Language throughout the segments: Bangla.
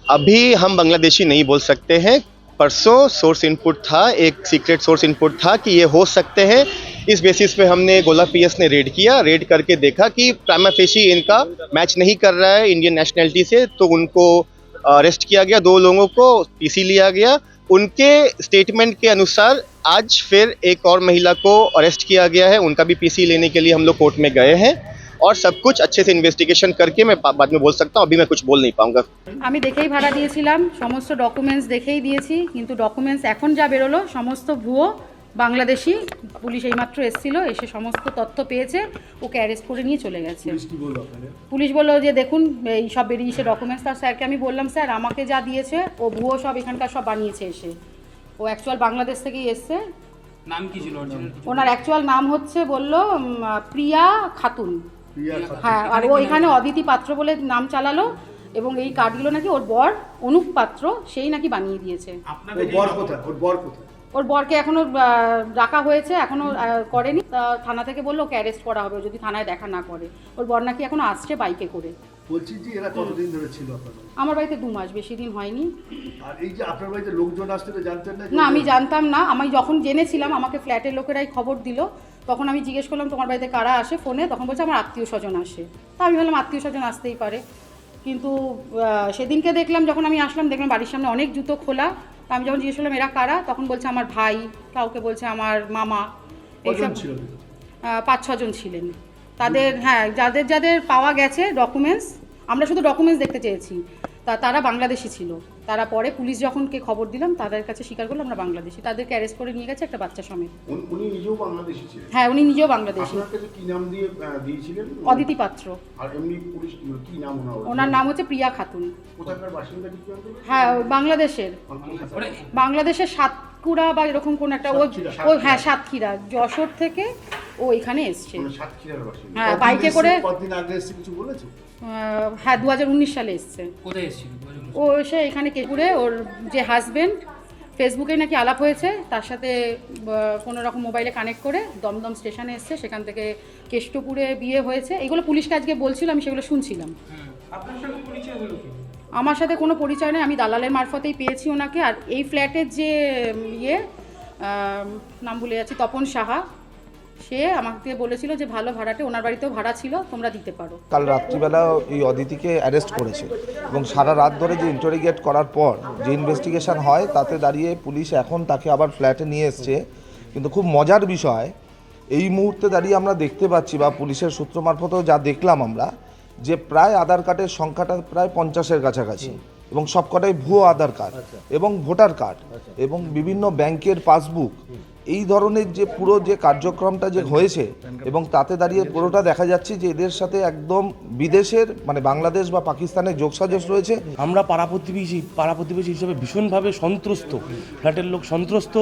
अभी हम बांग्लादेशी नहीं बोल सकते हैं। परसों सोर्स इनपुट था, एक सीक्रेट सोर्स इनपुट था कि ये हो सकते हैं। इस बेसिस पे हमने गोला पीएस ने रेड किया। रेड करके देखा कि प्राइमा फेशी इनका मैच नहीं कर रहा है इंडियन नेशनैलिटी से, तो उनको अरेस्ट किया गया। 2 लोगों को पीसी लिया गया। उनके स्टेटमेंट के अनुसार आज फिर एक और महिला को अरेस्ट किया गया है। उनका भी पीसी लेने के लिए हम लोग कोर्ट में गए हैं और सब कुछ अच्छे से इन्वेस्टिगेशन करके मैं बाद में बोल सकता हूँ। अभी मैं कुछ बोल नहीं पाऊंगा। আমি দেখেই ভাড়া দিয়েছিলাম, সমস্ত ডকুমেন্টস দেখেই দিয়েছি, কিন্তু ডকুমেন্টস এখন যা বেরোলো সমস্ত ভুয়ো বাংলাদেশি। পুলিশ এইমাত্র এসেছিল, এসে সমস্ত তথ্য পেয়েছে, ওকে অ্যারেস্ট করে নিয়ে চলে গেছে। পুলিশ বললো যে দেখুন এই সব বেরিয়েছে ডকুমেন্টস। তার স্যারকে আমি বললাম স্যার আমাকে যা দিয়েছে ও ভুয়ো, সব এখানকার সব বানিয়েছে এসে। ও অ্যাকচুয়াল বাংলাদেশ থেকেই এসছে। নাম কি ছিল ওনার অ্যাকচুয়াল নাম হচ্ছে বললো প্রিয়া খাতুন। হ্যাঁ, আর ও এখানে অদিতি পাত্র বলে নাম চালালো এবং এই কার্ডগুলো নাকি ওর বর অনুপ পাত্র সেই নাকি বানিয়ে দিয়েছে। ওর বরকে এখনো ডাকা হয়েছে, এখনো করেনি। থানা থেকে বললো ওকে অ্যারেস্ট করা হবে যদি থানায় দেখা না করে। ওর বর নাকি এখনো আসছে বাইকে করে। বলছি যে এরা কতদিন ধরে ছিল আপনাদের? আমার বাড়িতে 2 মাস, বেশি দিন হয়নি। আর এই যে আপনার বাড়িতে লোকজন আসতে তো জানতেন না? না, আমি জানতাম না। আমি যখন জেনেছিলাম আমাকে ফ্ল্যাটের লোকেরাই খবর দিল। তখন আমি জিজ্ঞেস করলাম তোমার বাড়িতে কারা আসে ফোনে, তখন বলছে আমার আত্মীয় স্বজন আসে। তা আমি ভাবলাম আত্মীয় স্বজন আসতেই পারে, কিন্তু সেদিনকে দেখলাম যখন আমি আসলাম দেখলাম বাড়ির সামনে অনেক জুতো খোলা। তা আমি যখন জিজ্ঞেস করলাম এরা কারা, তখন বলছে আমার ভাই, কাউকে বলছে আমার মামা। এইসব 5-6 জন ছিলেন। তাদের হ্যাঁ, যাদের যাদের পাওয়া গেছে ডকুমেন্টস, আমরা শুধু ডকুমেন্টস দেখতে চেয়েছি, তারা বাংলাদেশি ছিল। তারা পরে পুলিশ যখন কে খবর দিলাম তাদের কাছে স্বীকার করলো আমরা বাংলাদেশি। তাদেরকে অ্যারেস্ট করে নিয়ে গেছে একটা বাচ্চা সমেত। উনি নিজেও বাংলাদেশি ছিলেন? হ্যাঁ, উনি নিজেও বাংলাদেশি। আপনার কাছে কি নাম দিয়ে দিয়েছিলেন? অদিতি পাত্র। আর এমনি পুলিশ কি নাম ওনার নাম হচ্ছে প্রিয়া খাতুন। কোথাকার বাসিন্দা কি? হ্যাঁ, বাংলাদেশের সাতক্ষীরা বা এরকম কোন একটা। ও হ্যাঁ, সাতক্ষীরা, যশোর থেকে ও এখানে এসছে। সাতক্ষীরার বাসিন্দা? হ্যাঁ, বাইকে করে। কতদিন আগে এসেছে কিছু বলেছে? হ্যাঁ, 2019 সালে এসছে। কোথায় এসেছিল? ও এসে এখানে কেপুরে ওর যে হাজবেন্ড, ফেসবুকে নাকি আলাপ হয়েছে, তার সাথে কোনো রকম মোবাইলে কানেক্ট করে দমদম স্টেশনে এসছে। সেখান থেকে কেষ্টপুরে বিয়ে হয়েছে। এগুলো পুলিশকে আজকে বলছিল, আমি সেগুলো শুনছিলাম। আপনার সাথে পরিচয় হলো কি? আমার সাথে কোনো পরিচয় নেই, আমি দালালের মারফতেই পেয়েছি ওনাকে। আর এই ফ্ল্যাটের যে নাম ভুলে যাচ্ছি, তপন সাহা, সে আমাকে বলেছিল যে ভালো ভাড়াটে, ওনার বাড়িতেও ভাড়া ছিল, তোমরা দিতে পারো। কাল রাত্রিবেলা এই অদিতিকে অ্যারেস্ট করেছে এবং সারা রাত ধরে যে ইন্টারোগেট করার পর যে ইনভেস্টিগেশন হয় তাতে দাঁড়িয়ে পুলিশ এখন তাকে আবার ফ্ল্যাটে নিয়ে এসছে। কিন্তু খুব মজার বিষয়, এই মুহূর্তে দাঁড়িয়ে আমরা দেখতে পাচ্ছি বা পুলিশের সূত্র মারফতেও যা দেখলাম আমরা, যে প্রায় আধার কার্ডের সংখ্যাটা প্রায় 50-এর কাছাকাছি এবং সবকটাই ভুয়ো আধার কার্ড এবং ভোটার কার্ড এবং বিভিন্ন ব্যাংকের পাসবুক। এই ধরনের যে পুরো যে কার্যক্রমটা যে হয়েছে এবং তাতে দাঁড়িয়ে পুরোটা দেখা যাচ্ছে যে এদের সাথে একদম বিদেশের মানে বাংলাদেশ বা পাকিস্তানের যোগসাজশ রয়েছে। আমরা পাড়া প্রতিবেশী হিসেবে ভীষণভাবে সন্ত্রস্ত, ফ্ল্যাটের লোক সন্ত্রস্ত।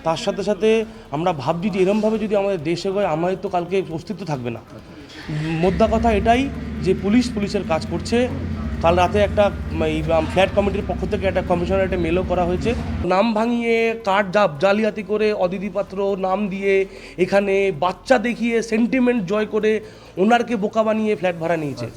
তার সাথে সাথে আমরা ভাবছি যে এরমভাবে যদি আমাদের দেশে হয় আমাদের তো কালকে অস্তিত্ব থাকবে না। মোদ্দা কথা এটাই যে পুলিশের কাজ করছে। কাল রাতে একটা ফ্ল্যাট কমিটির পক্ষ থেকে একটা কমিশনের একটা মেলও করা হয়েছে। নাম ভাঙিয়ে কার্ড জালিয়াতি করে অদিতি পাত্র নাম দিয়ে এখানে বাচ্চা দেখিয়ে সেন্টিমেন্ট জয় করে ওনারকে বোকা বানিয়ে ফ্ল্যাট ভাড়া নিয়েছে।